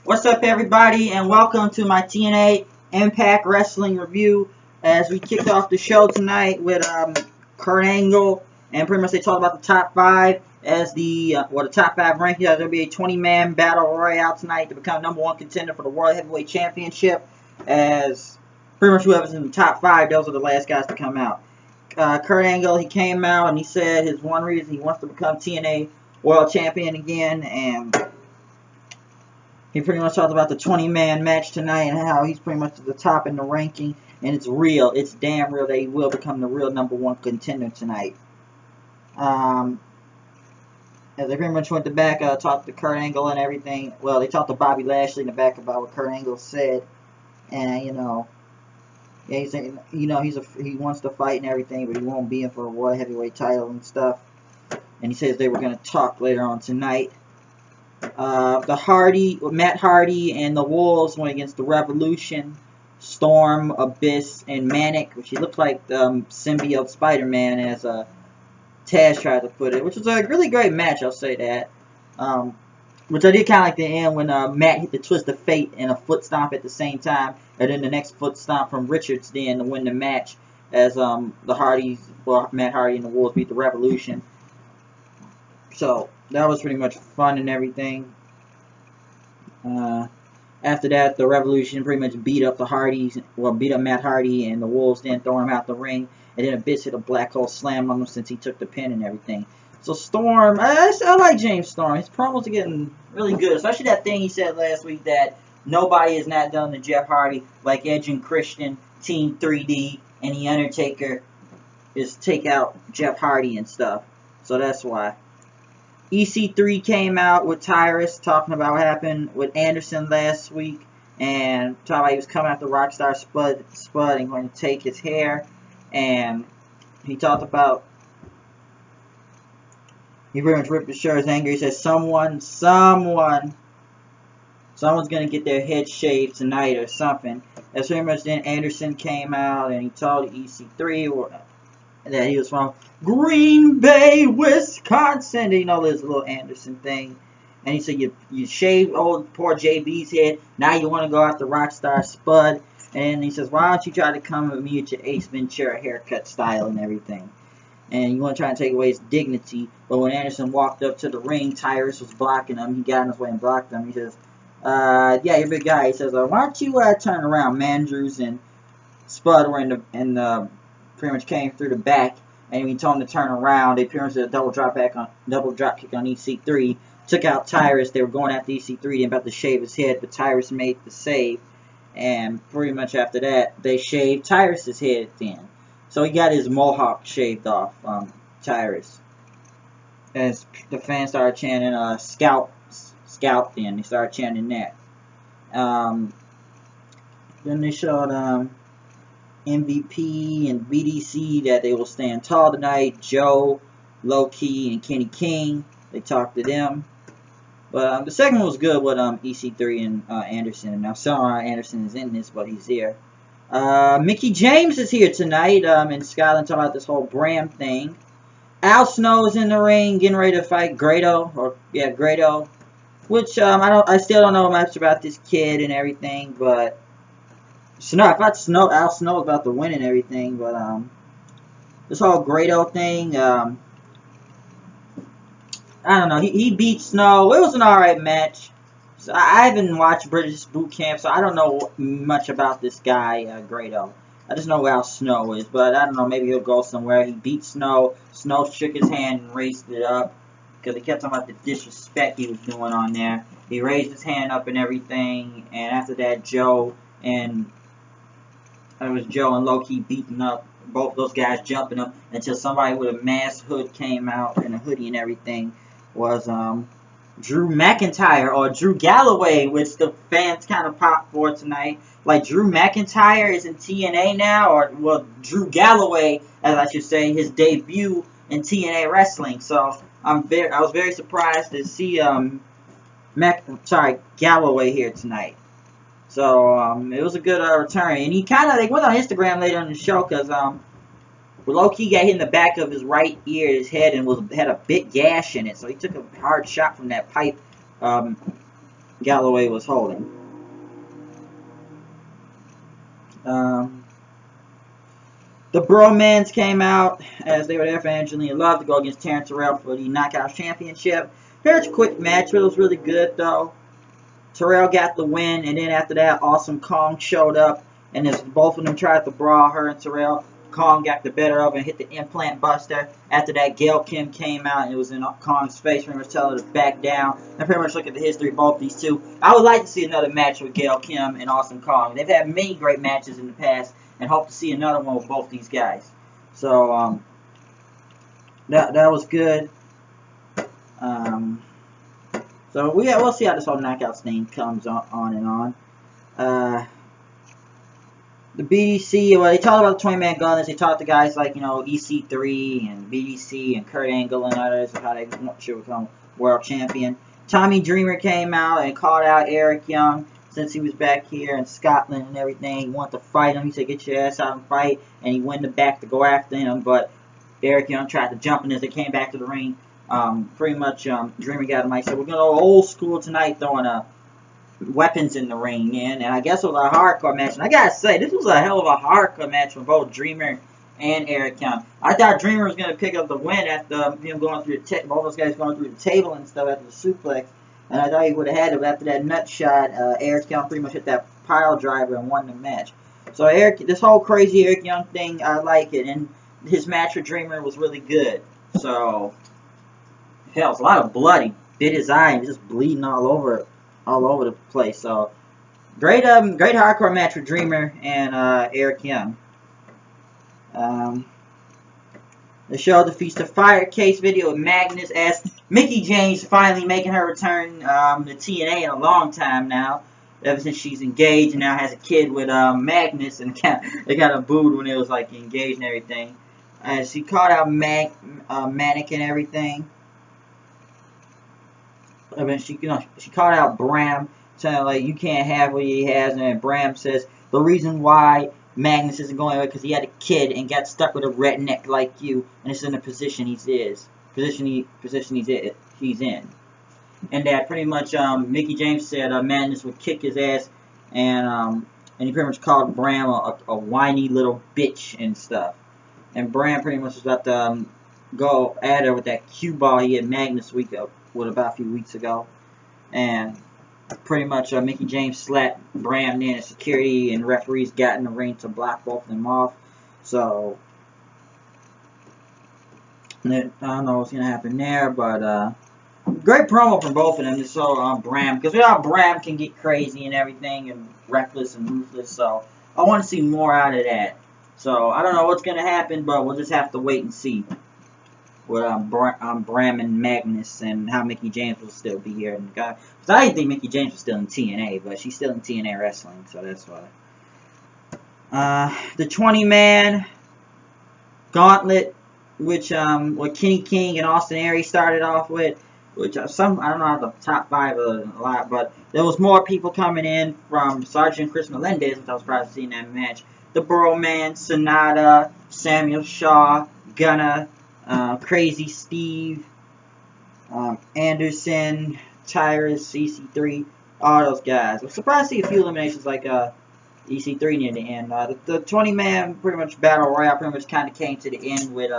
What's up, everybody, and welcome to my TNA IMPACT Wrestling review. As we kicked off the show tonight with Kurt Angle, and pretty much they talked about the top five as the top five ranking. There'll be a 20-man battle royale tonight to become #1 contender for the World Heavyweight Championship. As pretty much whoever's in the top five, those are the last guys to come out. Kurt Angle, he came out and he said his one reason he wants to become TNA World Champion again, and he pretty much talked about the 20-man match tonight and how he's pretty much at the top in the ranking. And it's real. It's damn real that he will become the real #1 contender tonight. As they pretty much went to back, talked to Kurt Angle and everything. Well, they talked to Bobby Lashley in the back about what Kurt Angle said. And, yeah, he's saying, he wants to fight and everything, but he won't be in for a World Heavyweight title and stuff. And he says they were going to talk later on tonight. Matt Hardy and the Wolves went against the Revolution, Storm, Abyss, and Manic, which he looked like symbiote Spider-Man, as Taz tried to put it, which was a really great match, I'll say that. Which I did kind of like the end when Matt hit the Twist of Fate and a foot stomp at the same time, and then the next foot stomp from Richards then to win the match, as Matt Hardy and the Wolves beat the Revolution. So that was pretty much fun and everything. After that, the Revolution pretty much beat up Matt Hardy and the Wolves, then throwing him out the ring. And then Abyss hit a black hole slam on him since he took the pin and everything. So Storm, I like James Storm. His promos are getting really good, especially that thing he said last week that nobody has not done to Jeff Hardy like Edge and Christian, Team 3D, and The Undertaker is take out Jeff Hardy and stuff. So that's why. EC3 came out with Tyrus talking about what happened with Anderson last week, and talking about he was coming after Rockstar Spud and going to take his hair. And he talked about, he pretty much ripped his shirt, his anger. He says someone's gonna get their head shaved tonight or something. That's pretty much. Then Anderson came out and he told EC3 that he was from Green Bay, Wisconsin. You know, there's a little Anderson thing. And he said, you shaved old poor JB's head. Now you want to go after Rockstar Spud. And he says, why don't you try to come with me at your Ace Ventura haircut style and everything. And you want to try and take away his dignity. But when Anderson walked up to the ring, Tyrus was blocking him. He got in his way and blocked him. He says, yeah, you're a big guy. He says, why don't you turn around? Mandrews and Spud were pretty much came through the back, and when he told him to turn around, they pretty much did a double drop kick on EC3, took out Tyrus. They were going after EC3, they were about to shave his head, but Tyrus made the save, and pretty much after that, they shaved Tyrus's head then. So he got his mohawk shaved off, Tyrus. As the fans started chanting, scout then, they started chanting that. Then they showed, MVP and BDC that they will stand tall tonight. Joe, Low-Key, and Kenny King. They talked to them. But the second one was good with EC3 and Anderson. And now sorry Anderson is in this, but he's here. Mickie James is here tonight in Scotland, talking about this whole Bram thing. Al Snow is in the ring, getting ready to fight Grado, which I still don't know much about this kid and everything, but I thought Al Snow was about to win and everything, but this whole Grado thing, I don't know. He beat Snow. It was an alright match. So I haven't watched British Boot Camp, so I don't know much about this guy, Grado. I just know who Al Snow is, but I don't know. Maybe he'll go somewhere. He beat Snow. Snow shook his hand and raised it up because he kept talking about the disrespect he was doing on there. He raised his hand up and everything, and after that, Joe and Low-Key beating up both those guys, jumping them until somebody with a mask hood came out and a hoodie and everything. Was Drew McIntyre or Drew Galloway, which the fans kind of popped for tonight. Like Drew McIntyre is in TNA now, or well, Drew Galloway, as I should say, his debut in TNA wrestling. So I was very surprised to see Galloway here tonight. So it was a good return, and he they went on Instagram later in the show because Low-Key got hit in the back of his right ear, his head, and had a big gash in it. So he took a hard shot from that pipe Galloway was holding. The Bromans came out as they were there for Angelina Love to go against Terrence Terrell for the Knockouts Championship. Very quick match, but it was really good though. Terrell got the win, and then after that, Awesome Kong showed up, and as both of them tried to brawl, her and Terrell, Kong got the better of her and hit the implant buster. After that, Gail Kim came out, and it was in Kong's face, pretty much telling her to back down. And pretty much look at the history of both these two. I would like to see another match with Gail Kim and Awesome Kong. They've had many great matches in the past, and hope to see another one with both these guys. So that was good. So we'll see how this whole Knockouts thing comes on and on. The BDC, well, they talked about the 20-man guns. They talked to guys like, EC3 and BDC and Kurt Angle and others, how they should become world champion. Tommy Dreamer came out and called out Eric Young since he was back here in Scotland and everything. He wanted to fight him. He said, get your ass out and fight. And he went in the back to go after him, but Eric Young tried to jump him as they came back to the ring. Pretty much, Dreamer got him. I said, we're going to go old school tonight, throwing weapons in the ring, man. And I guess it was a hardcore match. And I got to say, this was a hell of a hardcore match for both Dreamer and Eric Young. I thought Dreamer was going to pick up the win after him going through both those guys going through the table and stuff after the suplex. And I thought he would have had it, but after that nut shot, Eric Young pretty much hit that pile driver and won the match. So this whole crazy Eric Young thing, I like it. And his match with Dreamer was really good. So, hell, it's a lot of blood. He bit his eye and just bleeding all over the place. So, great hardcore match with Dreamer and Eric Young. The show defeats the Fire Case video with Magnus as Mickie James finally making her return to TNA in a long time now. Ever since she's engaged and now has a kid with Magnus, and they got her booed when it was like engaged and everything. She called out Manic and everything. I mean, she called out Bram, saying like you can't have what he has, and then Bram says the reason why Magnus isn't going away because he had a kid and got stuck with a redneck like you, and it's in the position he's in. And that pretty much Mickie James said Magnus would kick his ass, and he pretty much called Bram a whiny little bitch and stuff. And Bram pretty much was about to go at her with that cue ball he had Magnus with about a few weeks ago, and pretty much Mickie James slapped Bram in, and security and referees got in the ring to block both of them off. So I don't know what's gonna happen there, but great promo from both of them. Just so Bram, because we know Bram can get crazy and everything and reckless and ruthless. So I want to see more out of that. So I don't know what's gonna happen, but we'll just have to wait and see with Bram and Magnus, and how Mickie James will still be here. Because I didn't think Mickie James was still in TNA, but she's still in TNA Wrestling, so that's why. The 20-man gauntlet, which what Kenny King and Austin Aries started off with, which I don't know the top 5 a lot, but there was more people coming in from Sergeant Chris Melendez, which I was proud to see in that match. The Broman, Sonata, Samuel Shaw, Gunna, Crazy Steve, Anderson, Tyrus, EC3, all those guys. I'm surprised to see a few eliminations like EC3 near the end. The 20-man pretty much battle royale pretty much kind of came to the end with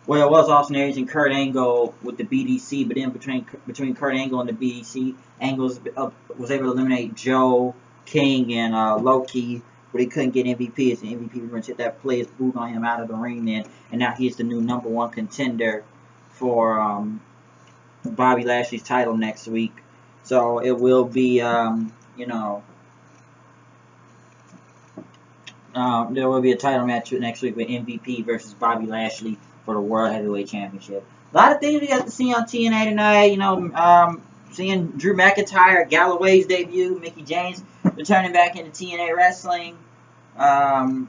well, it was Austin Aries and Kurt Angle with the BDC, but then between Kurt Angle and the BDC, Angle was able to eliminate Joe, King, and Loki, but he couldn't get MVP, as the MVP pretty much hit that player's boot on him out of the ring then, and now he's the new #1 contender for Bobby Lashley's title next week. So it will be, there will be a title match next week with MVP versus Bobby Lashley for the World Heavyweight Championship. A lot of things we got to see on TNA tonight. Seeing Drew McIntyre, Galloway's debut, Mickie James returning back into TNA Wrestling. It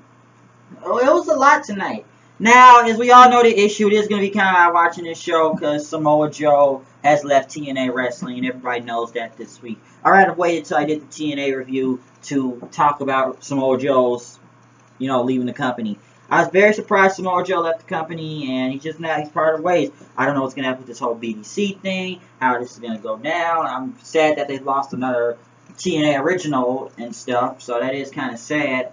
was a lot tonight. Now, as we all know, the issue, it is going to be kind of hard watching this show because Samoa Joe has left TNA Wrestling, and everybody knows that this week. I rather wait until I did the TNA review to talk about Samoa Joe's, leaving the company. I was very surprised Samoa Joe left the company, and he's part of ways. I don't know what's going to happen with this whole BDC thing, how this is going to go down. I'm sad that they've lost another TNA original and stuff, so that is kind of sad.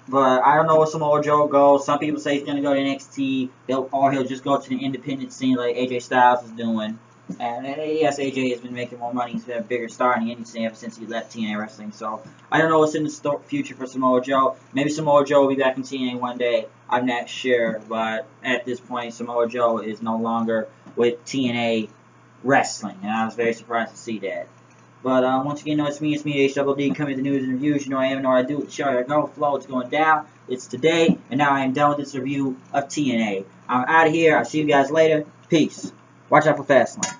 But I don't know where Samoa Joe goes. Some people say he's going to go to NXT, or he'll just go to the independent scene like AJ Styles is doing. And yes, AJ has been making more money. He's been a bigger star in the indie scene ever since he left TNA Wrestling. So I don't know what's in the future for Samoa Joe. Maybe Samoa Joe will be back in TNA one day. I'm not sure. But at this point, Samoa Joe is no longer with TNA Wrestling. And I was very surprised to see that. But once again, it's me, HDD, coming with the news and reviews. You know I am, know what I do with the show. I go, flow, it's going down. It's today, and now I am done with this review of TNA. I'm out of here. I'll see you guys later. Peace. Watch out for Fastlane.